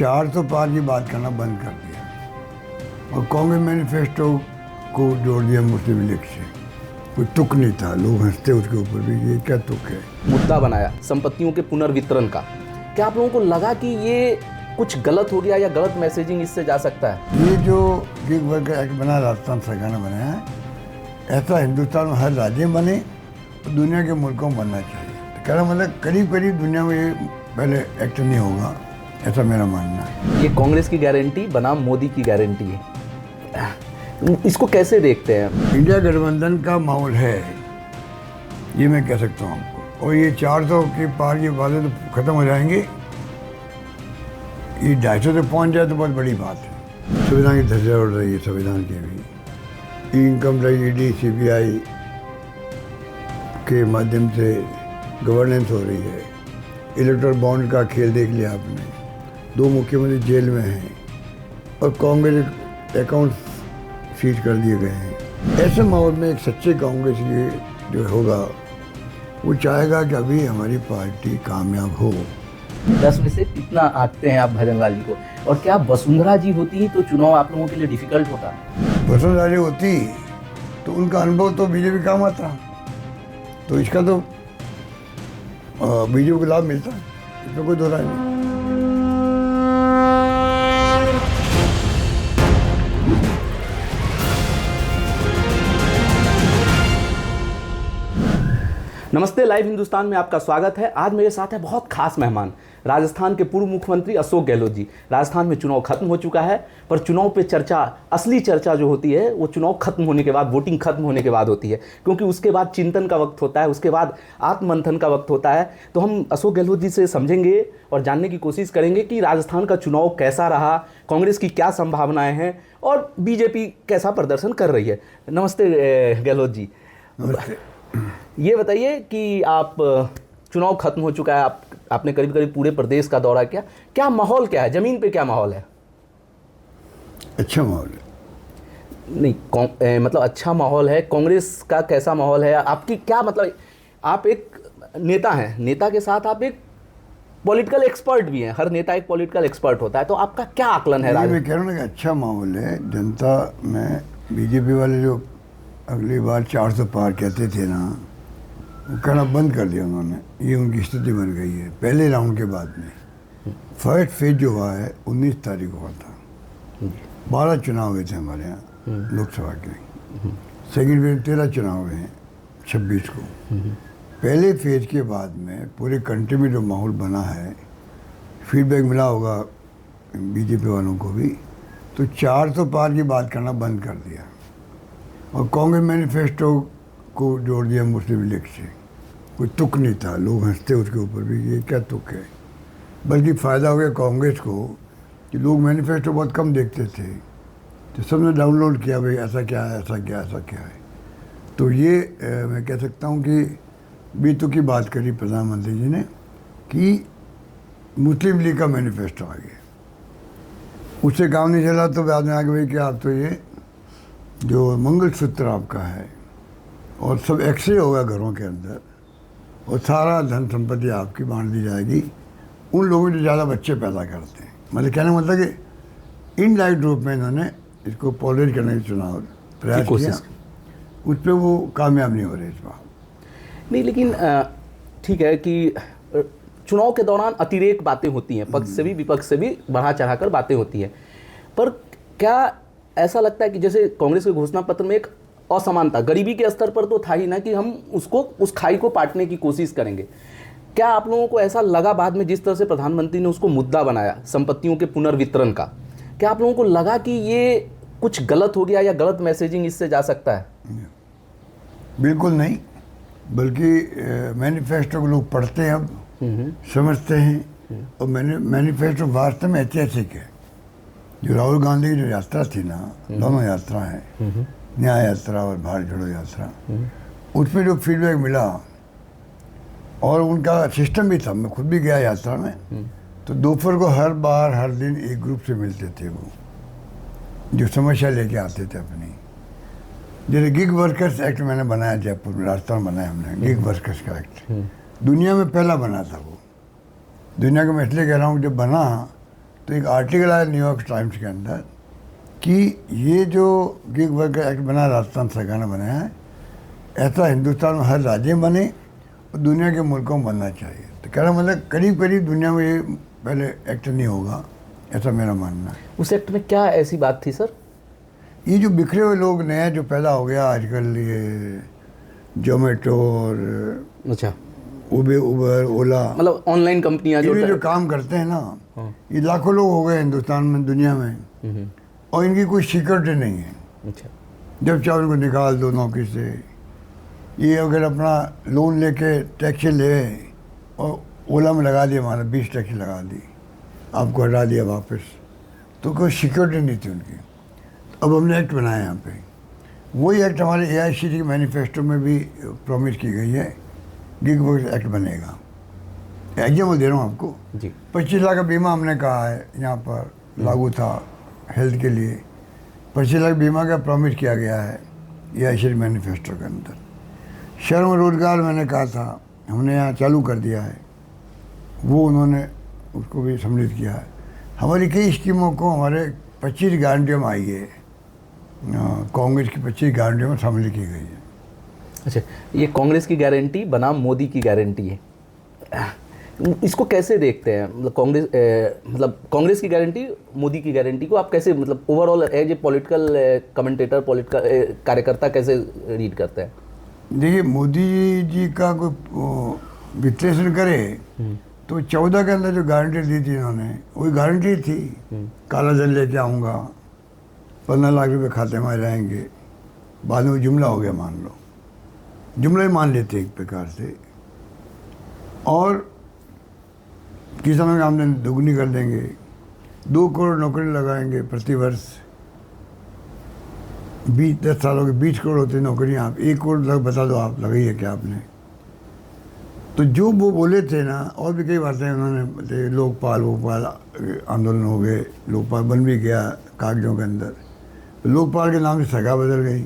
400 पार की बात करना बंद कर दिया और कांग्रेस मैनिफेस्टो को जोड़ दिया मुस्लिम लीग से। कोई तुक नहीं था, लोग हंसते उसके ऊपर भी, ये क्या तुक है। मुद्दा बनाया संपत्तियों के पुनर्वितरण का। क्या आप लोगों को लगा कि ये कुछ गलत हो गया या गलत मैसेजिंग इससे जा सकता है? ये जो गिग वर्कर एक्ट बना, राजस्थान सरकार ने बनाया है, ऐसा हिंदुस्तान में हर राज्य में बने और दुनिया के मुल्कों में बनना चाहिए। तो कह रहा मतलब करीब करीब दुनिया में ये पहले एक्ट नहीं होगा, ऐसा मेरा मानना है। ये कांग्रेस की गारंटी बनाम मोदी की गारंटी है, इसको कैसे देखते हैं? इंडिया गठबंधन का माहौल है, ये मैं कह सकता हूँ आपको। और ये 400 के पार के वादे तो ख़त्म हो जाएंगे, ये 250 तक पहुँच जाए तो बहुत बड़ी बात है। संविधान की धज्जियाँ उड़ रही है, संविधान की भी। इनकम टैक्स, ईडी, सीबीआई के माध्यम से गवर्नेंस हो रही है। इलेक्ट्रल बॉन्ड का खेल देख लिया आपने, 2 मुख्यमंत्री जेल में हैं और कांग्रेस अकाउंट सीज कर दिए गए हैं। ऐसे माहौल में एक सच्चे कांग्रेस ये जो होगा वो चाहेगा कि अभी हमारी पार्टी कामयाब हो। 10 में से कितना आंकते हैं आप भजनलाल जी को? और क्या वसुंधरा जी होती तो चुनाव आप लोगों के लिए डिफिकल्ट होता? वसुंधरा जी होती तो उनका अनुभव तो बीजेपी काम आता, तो इसका तो बीजेपी को लाभ मिलता, इसमें कोई दो राय नहीं। नमस्ते, लाइव हिंदुस्तान में आपका स्वागत है। आज मेरे साथ है बहुत खास मेहमान, राजस्थान के पूर्व मुख्यमंत्री अशोक गहलोत जी। राजस्थान में चुनाव खत्म हो चुका है, पर चुनाव पे चर्चा, असली चर्चा जो होती है वो चुनाव खत्म होने के बाद, वोटिंग खत्म होने के बाद होती है, क्योंकि उसके बाद चिंतन का वक्त होता है, उसके बाद आत्ममंथन का वक्त होता है। तो हम अशोक गहलोत जी से समझेंगे और जानने की कोशिश करेंगे कि राजस्थान का चुनाव कैसा रहा, कांग्रेस की क्या संभावनाएं हैं और बीजेपी कैसा प्रदर्शन कर रही है। नमस्ते गहलोत जी। ये बताइए कि आप, चुनाव खत्म हो चुका है, आपने करीब करीब पूरे प्रदेश का दौरा किया, क्या माहौल क्या है, जमीन पे क्या माहौल है? अच्छा माहौल है। नहीं, मतलब अच्छा माहौल है। कांग्रेस का कैसा माहौल है? आपकी क्या मतलब, आप एक नेता हैं, नेता के साथ आप एक पॉलिटिकल एक्सपर्ट भी हैं, हर नेता एक पॉलिटिकल एक्सपर्ट होता है, तो आपका क्या आकलन है? मैं कह रहा हूँ कि अच्छा माहौल है। जनता में बीजेपी वाले जो अगली बार 400 पार कहते थे ना, वो कहना बंद कर दिया उन्होंने। ये उनकी स्थिति बन गई है। पहले राउंड के बाद में फर्स्ट फेज जो हुआ है 19 तारीख को हुआ था। 12 चुनाव हुए थे हमारे यहाँ लोकसभा के। सेकेंड फेज 13 चुनाव हुए हैं 26 को। पहले फेज के बाद में पूरे कंट्री में जो माहौल बना है, फीडबैक मिला होगा बीजेपी वालों को भी, तो 400 पार की बात करना बंद कर दिया और कांग्रेस मैनिफेस्टो को जोड़ दिया मुस्लिम लीग से। कोई तुक नहीं था, लोग हंसते उसके ऊपर भी, ये क्या तुक है। बल्कि फ़ायदा हो गया कांग्रेस को कि लोग मैनिफेस्टो बहुत कम देखते थे, तो सबने डाउनलोड किया, भाई ऐसा क्या है, ऐसा क्या, ऐसा क्या है। तो ये मैं कह सकता हूँ कि बीतू की बात करी प्रधानमंत्री जी ने कि मुस्लिम लीग का मैनिफेस्टो आ गया। उससे काम नहीं चला तो बाद में आ गए कि आप तो ये जो मंगलसूत्र आपका है और सब एक्सरे होगा घरों के अंदर और सारा धन संपत्ति आपकी बांट दी जाएगी उन लोगों जो ज़्यादा बच्चे पैदा करते हैं। मतलब कहने मतलब कि इनडायरेक्ट रूप में इन्होंने इसको पॉलराइज करने की चुनाव प्रयास किया, उस पर वो कामयाब नहीं हो रहे इस बार। नहीं, लेकिन ठीक है कि चुनाव के दौरान अतिरेक बातें होती हैं, पक्ष से भी विपक्ष से भी बढ़ा चढ़ाकर बातें होती हैं, पर क्या ऐसा लगता है कि जैसे कांग्रेस के घोषणा पत्र में एक असमानता, गरीबी के स्तर पर तो था ही ना, कि हम उसको, उस खाई को पाटने की कोशिश करेंगे। क्या आप लोगों को ऐसा लगा बाद में, जिस तरह से प्रधानमंत्री ने उसको मुद्दा बनाया संपत्तियों के पुनर्वितरण का, क्या आप लोगों को लगा कि ये कुछ गलत हो गया या गलत मैसेजिंग इससे जा सकता है? बिल्कुल नहीं, बल्कि मैनिफेस्टो को लोग पढ़ते हैं, अब समझते हैं। और मैनिफेस्टो वास्तव में ऐतिहासिक है। जो राहुल गांधी की जो यात्रा थी ना, दोनों यात्रा है, न्याय यात्रा और भारत जोड़ो यात्रा, उसमें जो फीडबैक मिला और उनका सिस्टम भी था, मैं खुद भी गया यात्रा में, तो दोपहर को हर बार हर दिन एक ग्रुप से मिलते थे वो, जो समस्या लेके आते थे अपनी। जैसे गिग वर्कर्स एक्ट मैंने बनाया जयपुर में, राजस्थान बनाया हमने गिग वर्कर्स का एक्ट, दुनिया में पहला बना था वो। दुनिया का मैं इसलिए कह रहा हूँ, जब बना तो एक आर्टिकल आया न्यूयॉर्क टाइम्स के अंदर कि ये जो गिग वर्कर एक्ट बना राजस्थान सरकार ने बनाया है, ऐसा हिंदुस्तान में हर राज्य में बने और दुनिया के मुल्कों में बनना चाहिए। तो कह रहा मतलब करीब करीब दुनिया में ये पहले एक्ट नहीं होगा, ऐसा मेरा मानना है। उस एक्ट में क्या ऐसी बात थी सर? ये जो बिखरे हुए लोग नया जो पैदा हो गया आजकल, ये जोमेटो और अच्छा, उबर ओला, मतलब ऑनलाइन कंपनियां जो काम करते हैं ना, ये लाखों लोग हो गए हिंदुस्तान में, दुनिया में, और इनकी कोई सिक्योरिटी नहीं है। अच्छा, जब चाहे उनको निकाल दो नौकरी से। ये अगर अपना लोन लेके टैक्सी ले और ओला में लगा दिया, हमारा 20 टैक्सी लगा दी, आपको हटा दिया वापस, तो कोई सिक्योरिटी नहीं थी उनकी। अब हमने एक्ट बनाया यहाँ पे, वही एक्ट हमारे AICTE के मैनिफेस्टो में भी प्रॉमिस की गई है, गिग वर्कर एक्ट बनेगा। एग्जाम्पल दे रहा हूँ आपको जी। 25 लाख का बीमा हमने कहा है यहाँ पर लागू था हेल्थ के लिए। 25 लाख बीमा का प्रॉमिस किया गया है AICTE मैनिफेस्टो के अंदर। श्रम रोजगार मैंने कहा था, हमने यहाँ चालू कर दिया है, वो उन्होंने उसको भी सम्मिलित किया है। हमारी कई स्कीमों को हमारे 25 गारंटियों में आई है, कांग्रेस की 25 गारंटियों में शामिल की गई है। अच्छा, ये कांग्रेस की गारंटी बनाम मोदी की गारंटी है, इसको कैसे देखते हैं? मतलब कांग्रेस की गारंटी, मोदी की गारंटी को आप कैसे, मतलब overall as a political commentator, political कार्यकर्ता कैसे रीड करते हैं? देखिए, मोदी जी का कोई विश्लेषण करे तो 14 के अंदर जो गारंटी दी थी इन्होंने, वही गारंटी थी। काला धन लेके आऊँगा, 15 लाख रुपए खाते में रहेंगे, बाद में वो जुमला हो गया, मान लो जुमला ही मान लेते एक प्रकार से। और किसानों की आमदनी दोगुनी कर देंगे, 2 करोड़ नौकरी लगाएंगे प्रति वर्ष, 10 सालों के 20 करोड़ होती नौकरियाँ, आप 1 करोड़ लग बता दो, आप लगाई है क्या आपने? तो जो वो बोले थे ना, और भी कई बातें उन्होंने, लोकपाल वोपाल आंदोलन हो गए, लोकपाल बन भी गया कागजों के अंदर, लोकपाल के नाम से सरकार बदल गई,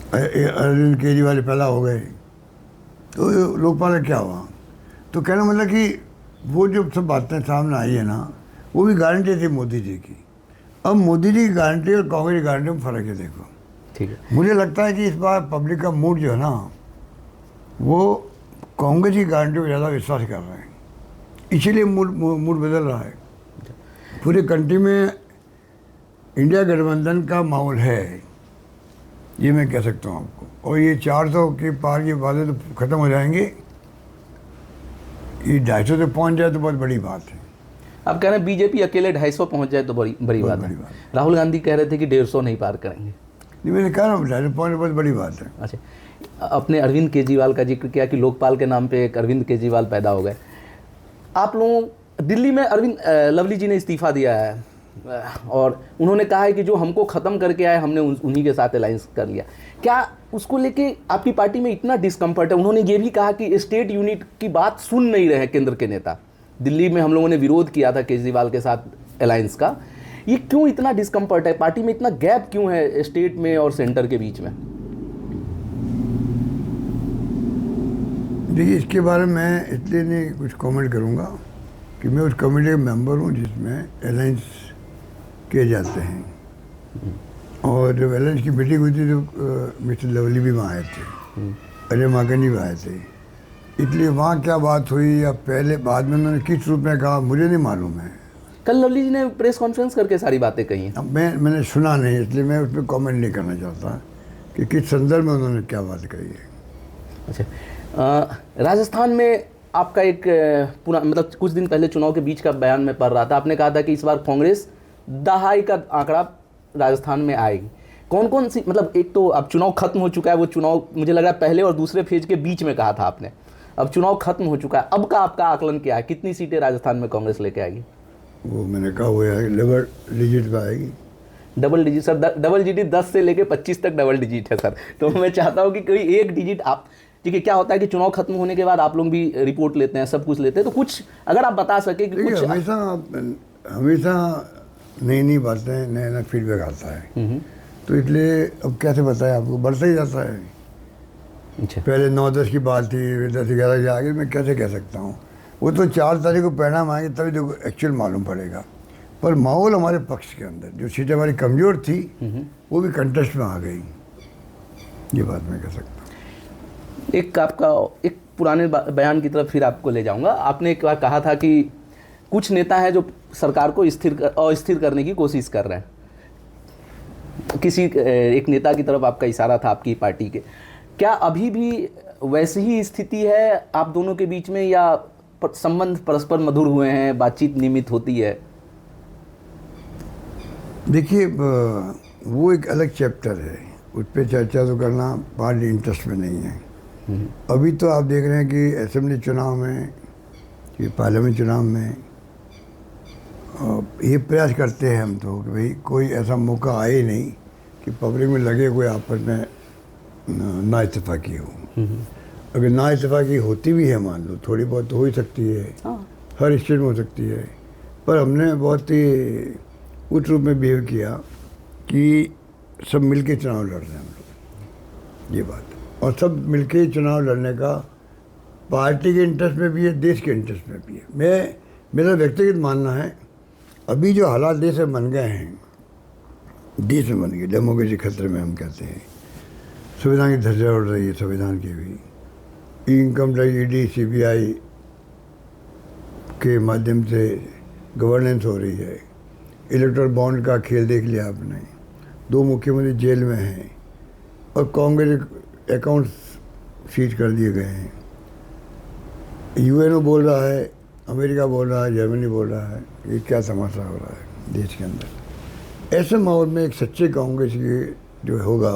अरविंद केजरीवाल पैदा हो गए, तो लोकपाल का क्या हुआ? तो कहना मतलब कि वो जो सब बातें सामने आई है ना, वो भी गारंटी थी मोदी जी की। अब मोदी जी की गारंटी और कांग्रेस की गारंटी में फ़र्क है। देखो, ठीक है, मुझे लगता है कि इस बार पब्लिक का मूड जो है ना, वो कांग्रेस की गारंटी पर ज़्यादा विश्वास कर रहे हैं, इसीलिए मूड बदल रहा है। पूरे कंट्री में इंडिया गठबंधन का माहौल है, ये मैं कह सकता हूँ आपको। और ये 400 के पार ये बातें तो ख़त्म हो जाएंगे, ये 250 तक पहुँच जाए तो बहुत बड़ी बात है। आप कह रहे हैं बीजेपी अकेले 250 पहुँच जाए तो बड़ी बात है। राहुल गांधी कह रहे थे कि 150 नहीं पार करेंगे। नहीं, मैंने कहा ना 250 पहुँच बहुत बड़ी बात है। अच्छा, अपने अरविंद केजरीवाल का जिक्र किया कि लोकपाल के नाम पे एक अरविंद केजरीवाल पैदा हो गए। आप लोगों, दिल्ली में अरविंद लवली जी ने इस्तीफा दिया है और उन्होंने कहा है कि जो हमको ख़त्म करके आए हमने उन्हीं के साथ अलायंस कर लिया। क्या उसको लेके आपकी पार्टी में इतना डिस्कम्फर्ट है? उन्होंने ये भी कहा कि स्टेट यूनिट की बात सुन नहीं रहे हैं केंद्र के नेता। दिल्ली में हम लोगों ने विरोध किया था केजरीवाल के साथ अलायंस का, ये क्यों इतना डिस्कम्फर्ट है? पार्टी में इतना गैप क्यों है स्टेट में और सेंटर के बीच में? देखिए, इसके बारे में मैं इसलिए नहीं कुछ कमेंट करूंगा कि मैं उस कमेटी का मेंबर हूं जिसमें अलायंस किए जाते हैं। और जब अलायंस की मीटिंग हुई थी तो मिस्टर लवली भी वहाँ आए थे, अजय माकनी भी आए थे, इसलिए वहाँ क्या बात हुई या पहले बाद में उन्होंने किस रूप में कहा मुझे नहीं मालूम है। कल लवली जी ने प्रेस कॉन्फ्रेंस करके सारी बातें कही हैं। अब मैंने सुना नहीं, इसलिए मैं उस पर कॉमेंट नहीं करना चाहता कि किस संदर्भ में उन्होंने क्या बात कही है। अच्छा, राजस्थान में आपका एक पूरा, मतलब कुछ दिन पहले चुनाव के बीच का बयान में पढ़ रहा था, आपने कहा था कि इस बार कांग्रेस दहाई का आंकड़ा राजस्थान में आएगी। कौन कौन सी, मतलब एक तो अब चुनाव खत्म हो चुका है, वो चुनाव मुझे लगा पहले और दूसरे फेज के बीच में कहा था आपने, अब चुनाव खत्म हो चुका है, अब का आपका आकलन क्या है? कितनी सीटें राजस्थान में कांग्रेस लेके आएगी? वो मैंने कहा वो डबल डिजिट पर आएगी। Double digit sir, double digit 10 से लेके 25 तक डबल डिजिट है सर। तो मैं चाहता हूँ कि कोई एक डिजिट आप, ठीक है, क्या होता है कि चुनाव खत्म होने के बाद आप लोग भी रिपोर्ट लेते हैं, सब कुछ लेते हैं, तो कुछ अगर आप बता सके कि कुछ हमेशा नई नई बातें, नया नया फीडबैक आता है, तो इसलिए अब कैसे बताएं आपको, बढ़ता ही जाता है। अच्छा, पहले 9-10 की बात थी, 10-11 के आगे मैं कैसे कह सकता हूँ। वो तो 4 तारीख को परिणाम आएंगे तभी देखो एक्चुअल मालूम पड़ेगा। पर माहौल हमारे पक्ष के अंदर, जो सीटें हमारी कमज़ोर थी वो भी कंटेस्ट में आ गई, ये बात मैं कह सकता हूँ। एक आपका एक पुराने बयान की तरफ फिर आपको ले जाऊंगा। आपने एक बार कहा था कि कुछ नेता हैं जो सरकार को अस्थिर करने की कोशिश कर रहे हैं। किसी एक नेता की तरफ आपका इशारा था आपकी पार्टी के। क्या अभी भी वैसी ही स्थिति है आप दोनों के बीच में, या संबंध परस्पर मधुर हुए हैं, बातचीत नियमित होती है? देखिए, वो एक अलग चैप्टर है, उस पर चर्चा तो करना पार्टी इंटरेस्ट में नहीं है। अभी तो आप देख रहे हैं कि असेंबली चुनाव में, कि पार्लियामेंट चुनाव में ये प्रयास करते हैं हम तो कि भाई कोई ऐसा मौका आए नहीं कि पब्लिक में लगे कोई आपस में ना इत्तेफाकी हो। अगर ना इत्तेफाकी होती भी है, मान लो थोड़ी बहुत तो हो ही सकती है, हर स्टेट में हो सकती है, पर हमने बहुत ही उच्च रूप में बिहेव किया कि सब मिलके चुनाव लड़ रहे हैं हम लोग, ये बात। और सब मिलके चुनाव लड़ने का पार्टी के इंटरेस्ट में भी है, देश के इंटरेस्ट में भी है। मेरा व्यक्तिगत मानना है, अभी जो हालात देश में बन गए हैं, देश में बन गए, डेमोक्रेसी खतरे में हम कहते हैं, संविधान की धज्जियां उड़ रही है, संविधान की भी, इनकम टैक्स, ईडी, सीबीआई के माध्यम से गवर्नेंस हो रही है, इलेक्टोरल बॉन्ड का खेल देख लिया आपने, 2 मुख्यमंत्री जेल में हैं, और कांग्रेस अकाउंट्स सीज कर दिए गए हैं। यूएनओ बोल रहा है, अमेरिका बोल रहा है, जर्मनी बोल रहा है, ये क्या तमाशा हो रहा है देश के अंदर। ऐसे माहौल में एक सच्चे कांग्रेस के जो होगा,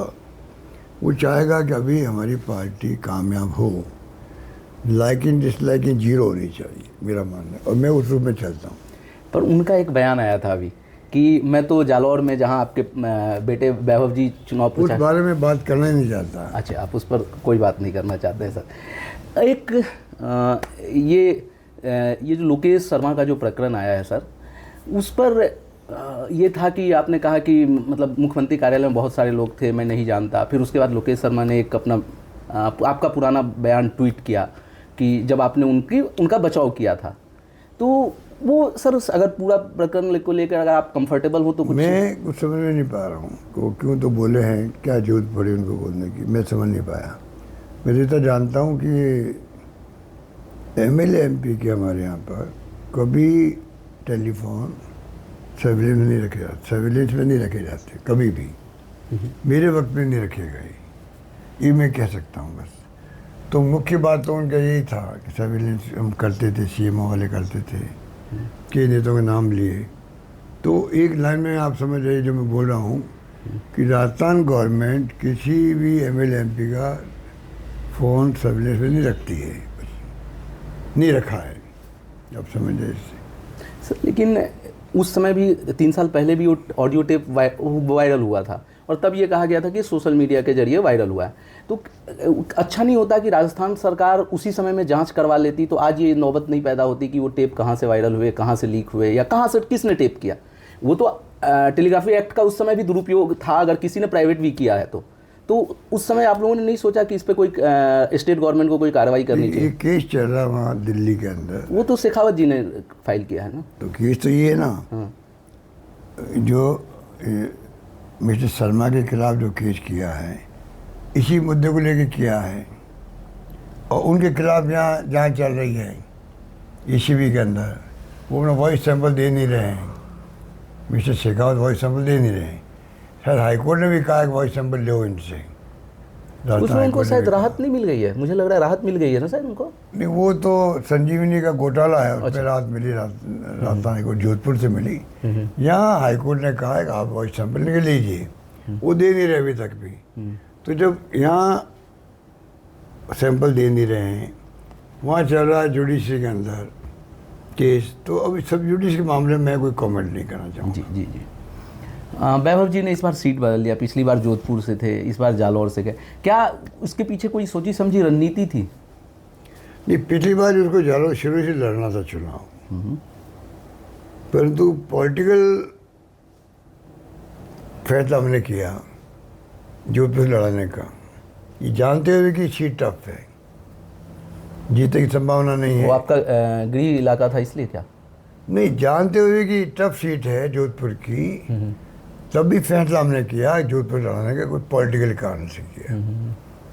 वो चाहेगा कि अभी हमारी पार्टी कामयाब हो, लाइकिंग डिसलाइकिंग जीरो होनी चाहिए, मेरा मानना है, और मैं उस रूप में चलता हूँ। पर उनका एक बयान आया था अभी कि मैं तो जालौर में, जहां आपके बेटे वैभव जी चुनाव उस बारे में बात करना ही नहीं चाहता। अच्छा, आप उस पर कोई बात नहीं करना चाहते हैं सर। एक ये जो लोकेश शर्मा का जो प्रकरण आया है सर, उस पर ये था कि आपने कहा कि मतलब मुख्यमंत्री कार्यालय में बहुत सारे लोग थे, मैं नहीं जानता। फिर उसके बाद लोकेश शर्मा ने एक अपना आपका पुराना बयान ट्वीट किया कि जब आपने उनका बचाव किया था, तो वो सर अगर पूरा प्रकरण को लेकर अगर आप कंफर्टेबल हो तो कुछ। मैं कुछ समझ में नहीं पा रहा हूँ वो क्यों तो बोले हैं, क्या जरूरत पड़ी उनको बोलने की, मैं समझ नहीं पाया। मैं जितना जानता हूँ कि एमएलए एमपी के हमारे यहाँ पर कभी टेलीफोन सर्विलेंस में नहीं रखे जाते, कभी भी मेरे वक्त में नहीं रखे गए, ये मैं कह सकता हूँ बस। तो मुख्य बात तो उनका यही था कि सर्विलेंस हम करते थे, सीएमओ वाले करते थे, कई नेताओं के नाम लिए। तो एक लाइन में आप समझ रहे जो मैं बोल रहा हूँ कि राजस्थान गवर्नमेंट किसी भी एमएलए एमपी का फ़ोन सर्विलेंस में नहीं रखती है, नहीं रखा है, आप समझ रहे इससे। सर लेकिन उस समय भी 3 साल पहले भी वो ऑडियो टेप वायरल हुआ था, और तब ये कहा गया था कि सोशल मीडिया के जरिए वायरल हुआ है। तो अच्छा नहीं होता कि राजस्थान सरकार उसी समय में जांच करवा लेती, तो आज ये नौबत नहीं पैदा होती कि वो टेप कहाँ से वायरल हुए, कहाँ से लीक हुए, या कहाँ से किसने टेप किया। वो तो टेलीग्राफी एक्ट का उस समय भी दुरुपयोग था, अगर किसी ने प्राइवेट भी किया है तो उस समय आप लोगों ने नहीं सोचा कि इस पर कोई स्टेट गवर्नमेंट को कोई कार्रवाई करनी चाहिए? केस चल रहा वहाँ दिल्ली के अंदर, वो तो शेखावत जी ने फाइल किया है ना। तो केस तो ये है ना, जो मिस्टर शर्मा के खिलाफ जो केस किया है, इसी मुद्दे को लेकर किया है, और उनके खिलाफ यहाँ जांच चल रही है ईसीबी के अंदर। वो अपना वॉइस सैंपल दे नहीं रहे हैं, मिस्टर शेखावत वॉइस सैंपल दे नहीं रहे हैं। शायद हाईकोर्ट ने भी कहा कि वॉइस सैंपल लो इनसे। उसमें उनको शायद राहत नहीं मिल गई है, मुझे लग रहा है राहत मिल गई है ना शायद उनको। नहीं, वो तो संजीवनी का घोटाला है, उस पर राहत मिली, राजस्थान हाईकोर्ट जोधपुर से मिली। यहाँ हाईकोर्ट ने कहा है कि आप वॉइस सैंपल निकल लीजिए, वो दे नहीं रहे अभी तक भी। तो जब यहाँ सैंपल दे नहीं रहे हैं, वहाँ चल रहा है जुडिशरी के अंदर केस, तो अभी सब जुडिशरी के मामले में मैं कोई कमेंट नहीं करना चाहूँगा। जी जी जी। वैभव जी ने इस बार सीट बदल लिया, पिछली बार जोधपुर से थे, इस बार जालौर से गए, क्या उसके पीछे कोई सोची समझी रणनीति थी? नहीं, पिछली बार उसको जालौर शुरू से लड़ना था चुनाव, परंतु पॉलिटिकल फैसला हमने किया जोधपुर लड़ाने का, ये जानते हुए कि सीट टफ है, जीतने की संभावना नहीं वो है। आपका गृह इलाका था इसलिए क्या? नहीं, जानते हुए कि टफ सीट है जोधपुर की, तब भी फैसला हमने किया जोधपुर लड़ाने का, कोई पॉलिटिकल कारण से किया,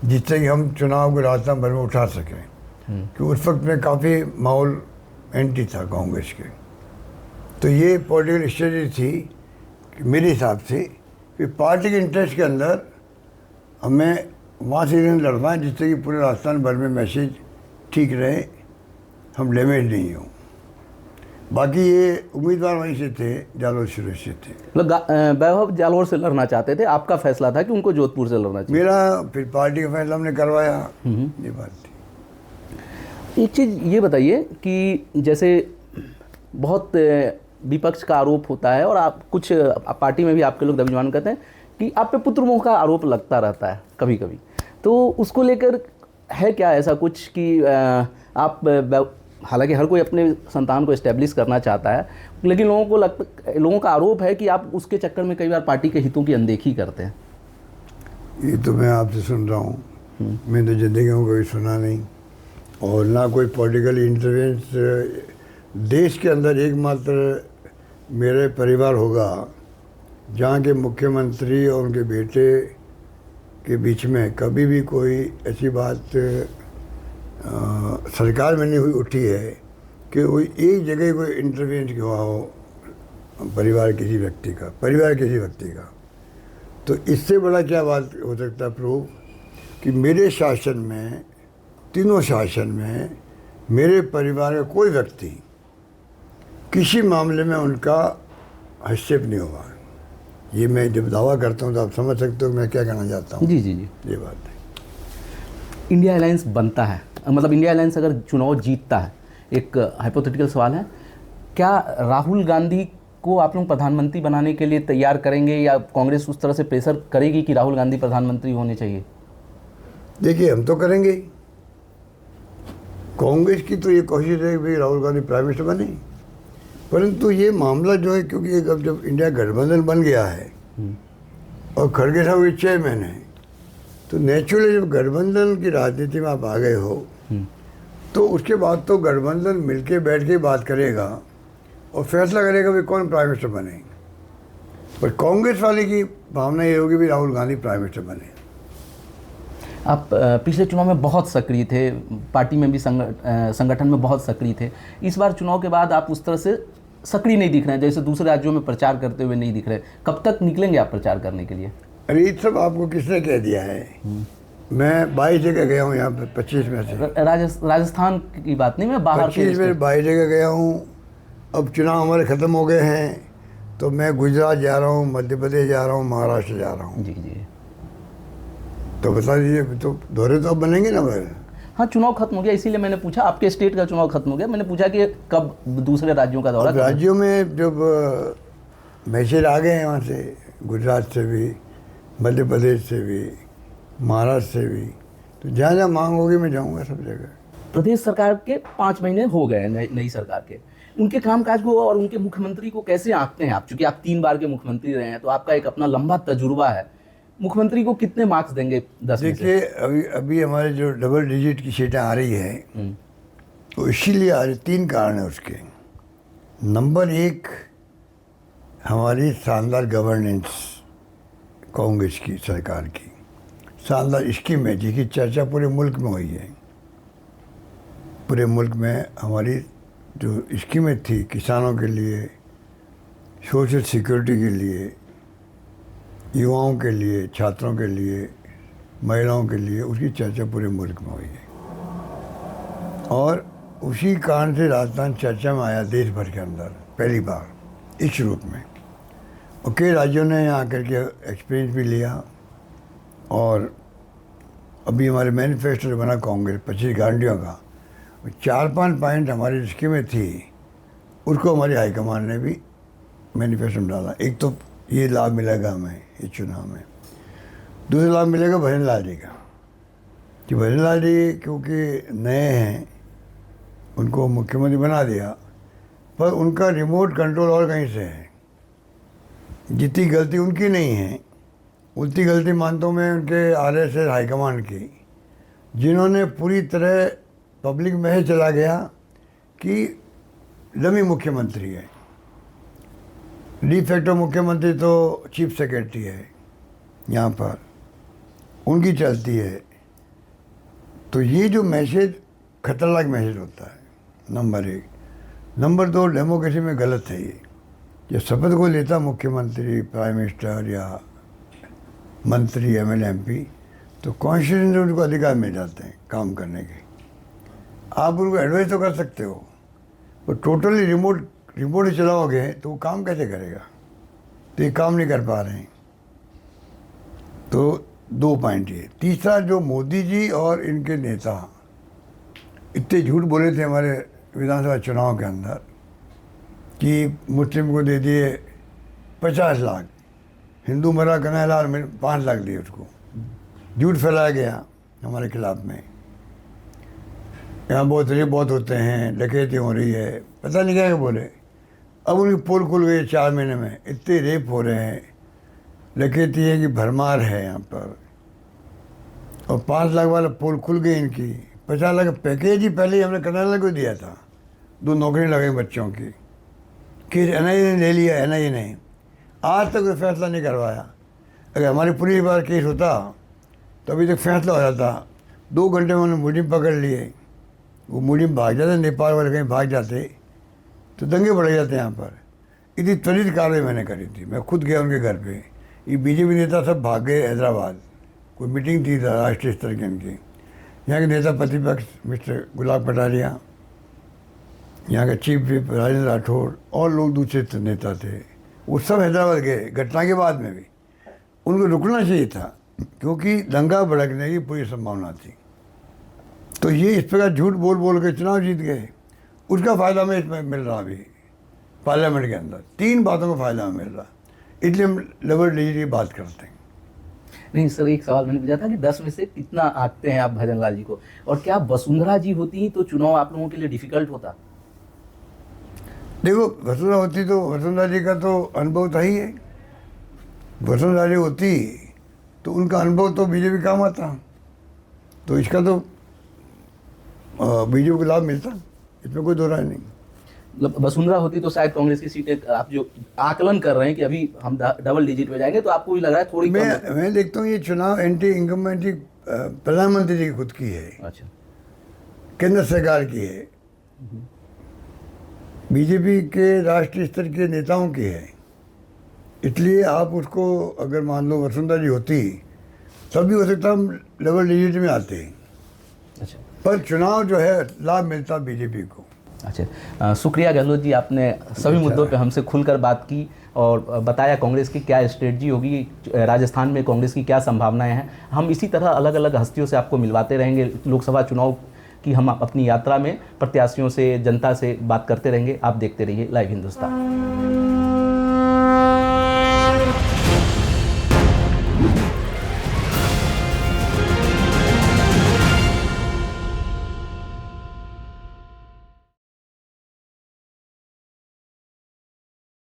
जिससे कि हम चुनाव को राजस्थान भर में उठा सकें। कि उस वक्त में काफ़ी माहौल एंटी था कांग्रेस के। तो ये पॉलिटिकल स्ट्रेटजी थी कि मेरे हिसाब से कि पार्टी के इंटरेस्ट के अंदर हमें वहाँ से लड़वाएं जिससे कि पूरे राजस्थान भर में मैसेज ठीक रहे, हम डैमेज नहीं हों। बाकी ये उम्मीदवार वहीं से थे, जालोर शुरू से थे। मतलब वैभव जालोर से लड़ना चाहते थे, आपका फैसला था कि उनको जोधपुर से लड़ना चाहिए? मेरा फिर पार्टी का फैसला हमने करवाया, ये बात थी। एक चीज़ ये बताइए कि जैसे बहुत विपक्ष का आरोप होता है और आप कुछ पार्टी में भी आपके लोग दबीजमान करते हैं कि आप पे पुत्रमोह का आरोप लगता रहता है कभी कभी, तो उसको लेकर है क्या ऐसा कुछ कि आप, हालांकि हर कोई अपने संतान को एस्टेब्लिश करना चाहता है, लेकिन लोगों का आरोप है कि आप उसके चक्कर में कई बार पार्टी के हितों की अनदेखी करते हैं? ये तो मैं आपसे सुन रहा हूँ, मैं तो ज़िंदगी में कभी सुना नहीं, और ना कोई पॉलिटिकल इंटरवेंस देश के अंदर एकमात्र मेरे परिवार होगा जहाँ के मुख्यमंत्री और उनके बेटे के बीच में कभी भी कोई ऐसी बात सरकार में नहीं हुई उठी है कि कोई एक जगह कोई इंटरवेंस हुआ हो परिवार किसी व्यक्ति का। तो इससे बड़ा क्या बात हो सकता है प्रूफ कि मेरे शासन में, तीनों शासन में मेरे परिवार का कोई व्यक्ति किसी मामले में उनका हस्तक्षेप नहीं हुआ। ये मैं जब दावा करता हूँ तो आप समझ सकते हो मैं क्या कहना चाहता हूँ। जी जी जी, ये बात है। इंडिया अलायंस बनता है, मतलब इंडिया अलायंस अगर चुनाव जीतता है, एक हाइपोथेटिकल सवाल है, क्या राहुल गांधी को आप लोग प्रधानमंत्री बनाने के लिए तैयार करेंगे या कांग्रेस उस तरह से प्रेशर करेगी कि राहुल गांधी प्रधानमंत्री होने चाहिए? देखिए, हम तो करेंगे। कांग्रेस की तो ये कोशिश है कि भाई राहुल गांधी प्राइम मिनिस्टर बने, परंतु ये मामला जो है, क्योंकि एक अब जब इंडिया गठबंधन बन गया है और खड़गे साहब के चेयरमैन है, तो नेचुरली जब गठबंधन की राजनीति में आप आ गए हो तो उसके बाद तो गठबंधन मिलके बैठ के बात करेगा और फैसला करेगा भी कौन प्राइम मिनिस्टर बने। पर कांग्रेस वाले की भावना ये होगी भी राहुल गांधी प्राइम मिनिस्टर बने। आप पिछले चुनाव में बहुत सक्रिय थे, पार्टी में भी संगठन में बहुत सक्रिय थे, इस बार चुनाव के बाद आप उस तरह से सक्रिय नहीं दिख रहे हैं, जैसे दूसरे राज्यों में प्रचार करते हुए नहीं दिख रहे। कब तक निकलेंगे आप प्रचार करने के लिए? अरे ये सब आपको किसने कह दिया है? मैं 22 जगह गया हूँ यहाँ पे, 25 में से। राजस्थान की बात नहीं, मैं बाहर 25 में 22 जगह गया हूँ। अब चुनाव हमारे ख़त्म हो गए हैं तो मैं गुजरात जा रहा हूँ, मध्य प्रदेश जा रहा हूँ, महाराष्ट्र जा रहा हूँ। जी जी, तो बता दीजिए, तो दौरे तो अब बनेंगे ना मेरे। हाँ, चुनाव खत्म हो गया इसीलिए मैंने पूछा, आपके स्टेट का चुनाव खत्म हो गया, मैंने पूछा कि कब दूसरे राज्यों का दौरा? राज्यों में जब मैसेज आ गए हैं वहाँ से, गुजरात से भी, मध्य प्रदेश से भी, महाराष्ट्र से भी, तो जहाँ जहाँ मांग होगी मैं जाऊँगा सब जगह। प्रदेश सरकार के 5 महीने हो गए नई सरकार के, उनके कामकाज को और उनके मुख्यमंत्री को कैसे आंकते हैं आप? चूंकि आप 3 बार के मुख्यमंत्री रहे हैं तो आपका एक अपना लंबा तजुर्बा है, मुख्यमंत्री को कितने मार्क्स देंगे 10 में से? देखिए, अभी हमारे जो डबल डिजिट की सीटें आ रही है तो इसीलिए आ रही, 3 कारण है उसके। नंबर 1, हमारी शानदार गवर्नेंस, कांग्रेस की सरकार की शानदार स्कीम है जिसकी चर्चा पूरे मुल्क में हुई है। पूरे मुल्क में हमारी जो स्कीमें थी किसानों के लिए, सोशल सिक्योरिटी के लिए, युवाओं के लिए, छात्रों के लिए, महिलाओं के लिए, उसकी चर्चा पूरे मुल्क में हुई है और उसी कारण से राजस्थान चर्चा में आया देश भर के अंदर पहली बार इस रूप में। और कई राज्यों ने यहाँ आकर के एक्सपीरियंस भी लिया और अभी हमारे मैनिफेस्टो बना कांग्रेस 25 गारंटियों का, 4-5 पॉइंट हमारी स्कीमें थी उसको हमारी हाईकमान ने भी मैनिफेस्टो में डाला। एक तो ये लाभ मिलेगा हमें इस चुनाव में, दूसरा लाभ मिलेगा भजन लाल जी का, कि भजन लाल जी क्योंकि नए हैं उनको मुख्यमंत्री बना दिया, पर उनका रिमोट कंट्रोल और कहीं से है। जितनी गलती उनकी नहीं है, उल्टी गलती मानता हूँ मैं उनके RSS हाईकमांड की, जिन्होंने पूरी तरह पब्लिक में चला गया कि डमी मुख्यमंत्री है, डी फैक्टो मुख्यमंत्री तो चीफ सेक्रेटरी है यहाँ पर, उनकी चलती है। तो ये जो मैसेज खतरनाक मैसेज होता है, नंबर 1। नंबर 2, डेमोक्रेसी में गलत है ये। जब शपथ को लेता मुख्यमंत्री, प्राइम मिनिस्टर या मंत्री, एमएलए, एमपी, तो कॉन्स्टिट्यूशन से उनको अधिकार मिल जाते हैं काम करने के। आप उनको एडवाइस तो कर सकते हो, पर टोटली रिमोट ही चलाओगे तो वो काम कैसे करेगा? तो ये काम नहीं कर पा रहे हैं। तो 2 पॉइंट ये। तीसरा, जो मोदी जी और इनके नेता इतने झूठ बोले थे हमारे विधानसभा चुनाव के अंदर कि मुस्लिम को दे दिए 50 लाख, हिंदू मरा कन्हैयालाल में 5 लाख दिए उसको, झूठ फैलाया गया हमारे खिलाफ में। यहाँ बहुत होते हैं, डकैती हो रही है, पता नहीं क्या बोले। अब उनकी पोल खुल गई 4 महीने में, इतने रेप हो रहे हैं, डकैती है कि भरमार है यहाँ पर। और 5 लाख वाला पोल खुल गई इनकी। 50 लाख पैकेज ही पहले ही हमने कन्हैयालाल को दिया था, 2 नौकरी लगे बच्चों की। केस एनआईए ने ले लिया, एनआईए ने आज तक कोई फैसला नहीं करवाया। अगर हमारी पुलिस बार केस होता तो अभी तक फैसला हो जाता। 2 घंटे में उन्होंने मुलिम पकड़ लिए, वो मुलिम भाग जाते, नेपाल वाले कहीं भाग जाते तो दंगे बढ़ जाते यहाँ पर। इतनी त्वरित कार्रवाई मैंने करी थी, मैं खुद गया उनके घर पे। ये बीजेपी नेता सब भाग गए हैदराबाद, कोई मीटिंग थी राष्ट्रीय स्तर की उनकी। यहाँ के नेता प्रतिपक्ष मिस्टर गुलाब कटारिया, यहाँ के चीफ विप राजेंद्र राठौड़ और लोग दूसरे नेता थे, वो सब हैदराबाद गए घटना के बाद में भी। उनको रुकना चाहिए था क्योंकि दंगा भड़कने की पूरी संभावना थी। तो ये इस प्रकार झूठ बोल के चुनाव जीत गए, उसका फ़ायदा हमें इसमें मिल रहा अभी पार्लियामेंट के अंदर। 3 बातों का फ़ायदा हमें मिल रहा, इसलिए हम डबल डिजिट की बात करते हैं। नहीं सर, एक सवाल मैंने पूछा था कि 10 में से कितना आंकते हैं आप भजनलाल जी को, और क्या वसुंधरा जी होती तो चुनाव आप लोगों के लिए डिफिकल्ट होता? देखो, वसुंधरा होती तो वसुंधरा जी का तो अनुभव था ही है। वसुंधरा जी होती तो उनका अनुभव तो बीजेपी काम आता, तो इसका तो बीजेपी को लाभ मिलता, इसमें कोई दो राय नहीं। मतलब वसुंधरा होती तो शायद कांग्रेस की सीटें, आप जो आकलन कर रहे हैं कि अभी हम डबल डिजिट में जाएंगे, तो आपको भी लग रहा है थोड़ी मैं देखता हूँ ये चुनाव एंटी इनकम्बेंसी प्रधानमंत्री जी की खुद की है। अच्छा, केंद्र सरकार की है, बीजेपी के राष्ट्रीय स्तर के नेताओं की है। इसलिए आप उसको अगर मान लो वसुंधरा जी होती तब भी हो सकता हम डबल डिजिट में आते हैं। अच्छा, पर चुनाव जो है लाभ मिलता बीजेपी को। अच्छा, शुक्रिया गहलोत जी, आपने सभी मुद्दों पे हमसे खुलकर बात की और बताया कांग्रेस की क्या स्ट्रेटजी होगी, राजस्थान में कांग्रेस की क्या संभावनाएं हैं। हम इसी तरह अलग अलग हस्तियों से आपको मिलवाते रहेंगे। लोकसभा चुनाव की हम अपनी यात्रा में प्रत्याशियों से, जनता से बात करते रहेंगे। आप देखते रहिए लाइव हिंदुस्तान।